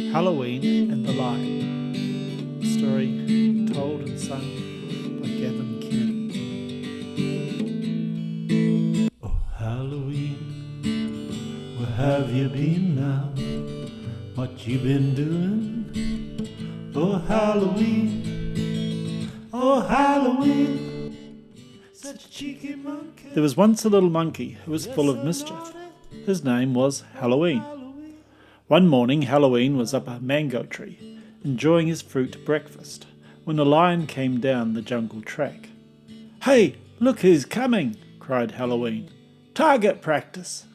Halloween and the Lion. Story told and sung by Gavin Kiernan. Oh, Halloween, where have you been now? What you been doing? Oh, Halloween, oh, Halloween, such a cheeky monkey. There was once a little monkey who was full of mischief. His name was Halloween. One morning, Halloween was up a mango tree, enjoying his fruit breakfast, when a lion came down the jungle track. "Hey, look who's coming!" cried Halloween. "Target practice!"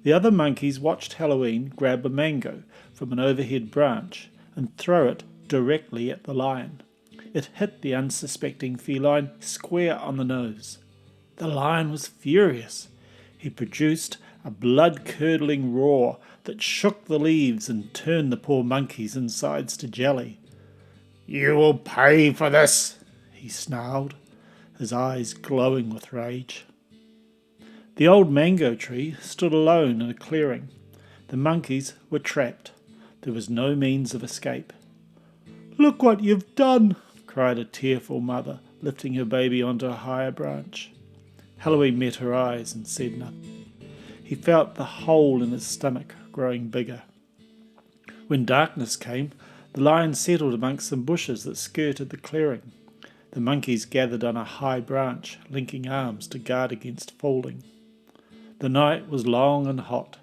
The other monkeys watched Halloween grab a mango from an overhead branch and throw it directly at the lion. It hit the unsuspecting feline square on the nose. The lion was furious. He produced a blood-curdling roar that shook the leaves and turned the poor monkeys' insides to jelly. "You will pay for this," he snarled, his eyes glowing with rage. The old mango tree stood alone in a clearing. The monkeys were trapped. There was no means of escape. "Look what you've done!" cried a tearful mother, lifting her baby onto a higher branch. Halloween met her eyes and said nothing. He felt the hole in his stomach growing bigger. When darkness came, the lion settled amongst some bushes that skirted the clearing. The monkeys gathered on a high branch, linking arms to guard against falling. The night was long and hot.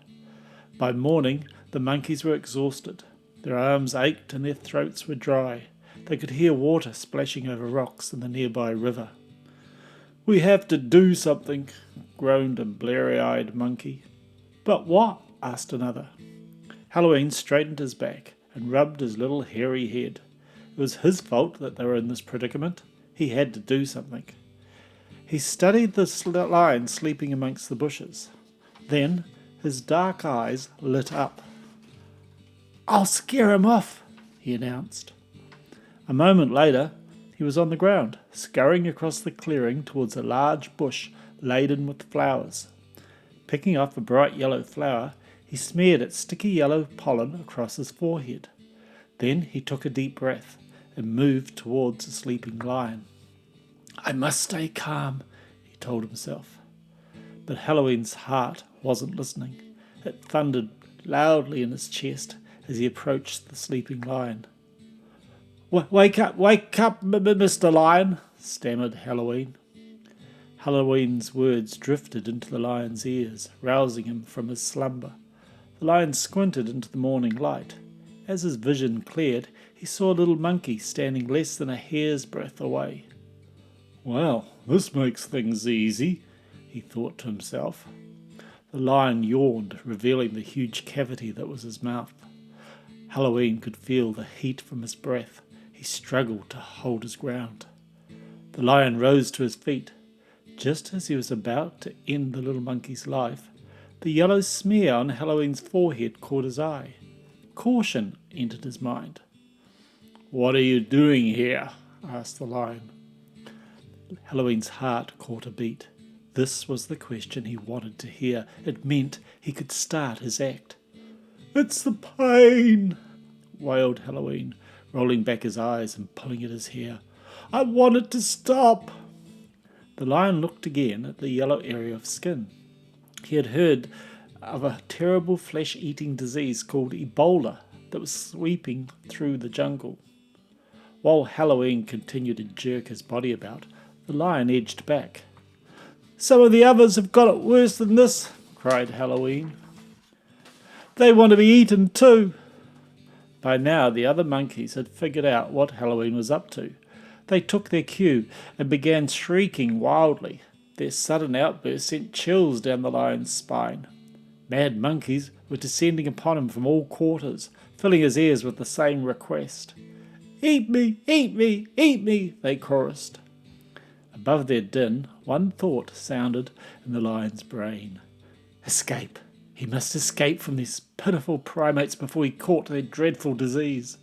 By morning, the monkeys were exhausted. Their arms ached and their throats were dry. They could hear water splashing over rocks in the nearby river. "We have to do something," groaned a bleary-eyed monkey. "But what?" asked another. Halloween straightened his back and rubbed his little hairy head. It was his fault that they were in this predicament. He had to do something. He studied the lion sleeping amongst the bushes. Then his dark eyes lit up. "I'll scare him off," he announced. A moment later, he was on the ground, scurrying across the clearing towards a large bush laden with flowers. Picking off a bright yellow flower, he smeared its sticky yellow pollen across his forehead. Then he took a deep breath and moved towards the sleeping lion. "I must stay calm," he told himself. But Halloween's heart wasn't listening. It thundered loudly in his chest as he approached the sleeping lion. Wake up, Mr. Lion," stammered Halloween. Halloween's words drifted into the lion's ears, rousing him from his slumber. The lion squinted into the morning light. As his vision cleared, he saw a little monkey standing less than a hair's breadth away. "Well, this makes things easy," he thought to himself. The lion yawned, revealing the huge cavity that was his mouth. Halloween could feel the heat from his breath. He struggled to hold his ground. The lion rose to his feet. Just as he was about to end the little monkey's life, the yellow smear on Halloween's forehead caught his eye. Caution entered his mind. "What are you doing here?" asked the lion. Halloween's heart caught a beat. This was the question he wanted to hear. It meant he could start his act. "It's the pain," wailed Halloween, rolling back his eyes and pulling at his hair. "I want it to stop." The lion looked again at the yellow area of skin. He had heard of a terrible flesh-eating disease called Ebola that was sweeping through the jungle. While Halloween continued to jerk his body about, the lion edged back. "Some of the others have got it worse than this," cried Halloween. "They want to be eaten too." By now the other monkeys had figured out what Halloween was up to. They took their cue and began shrieking wildly. Their sudden outburst sent chills down the lion's spine. Mad monkeys were descending upon him from all quarters, filling his ears with the same request. "Eat me, eat me, eat me," they chorused. Above their din, one thought sounded in the lion's brain. Escape. He must escape from these pitiful primates before he caught their dreadful disease.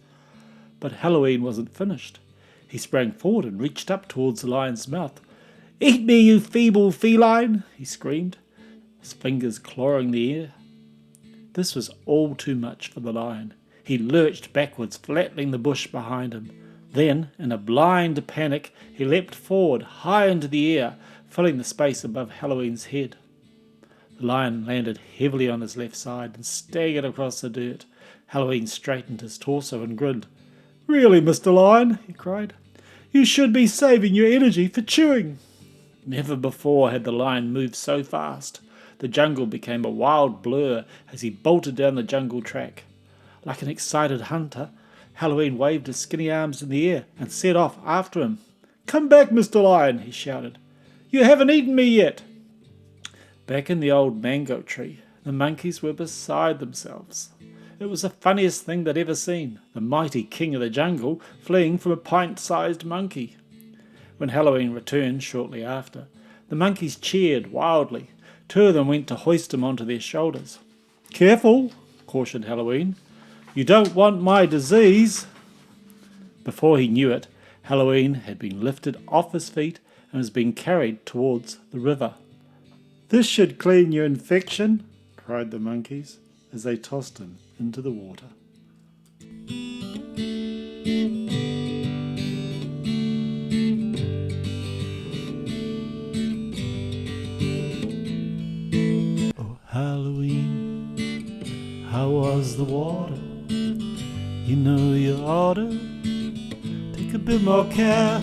But Halloween wasn't finished. He sprang forward and reached up towards the lion's mouth. "Eat me, you feeble feline!" he screamed, his fingers clawing the air. This was all too much for the lion. He lurched backwards, flattening the bush behind him. Then, in a blind panic, he leapt forward, high into the air, filling the space above Halloween's head. The lion landed heavily on his left side and staggered across the dirt. Halloween straightened his torso and grinned. "Really, Mr. Lion," he cried, "you should be saving your energy for chewing." Never before had the lion moved so fast. The jungle became a wild blur as he bolted down the jungle track. Like an excited hunter, Halloween waved his skinny arms in the air and set off after him. "Come back, Mr. Lion," he shouted. "You haven't eaten me yet." Back in the old mango tree, the monkeys were beside themselves. It was the funniest thing they'd ever seen, the mighty king of the jungle fleeing from a pint-sized monkey. When Halloween returned shortly after, the monkeys cheered wildly. 2 of them went to hoist him onto their shoulders. "Careful," cautioned Halloween. "You don't want my disease." Before he knew it, Halloween had been lifted off his feet and was being carried towards the river. "This should clean your infection," cried the monkeys as they tossed him into the water. Oh, Halloween, how was the water? You know you oughta take a bit more care.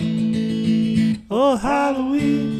Oh, Halloween,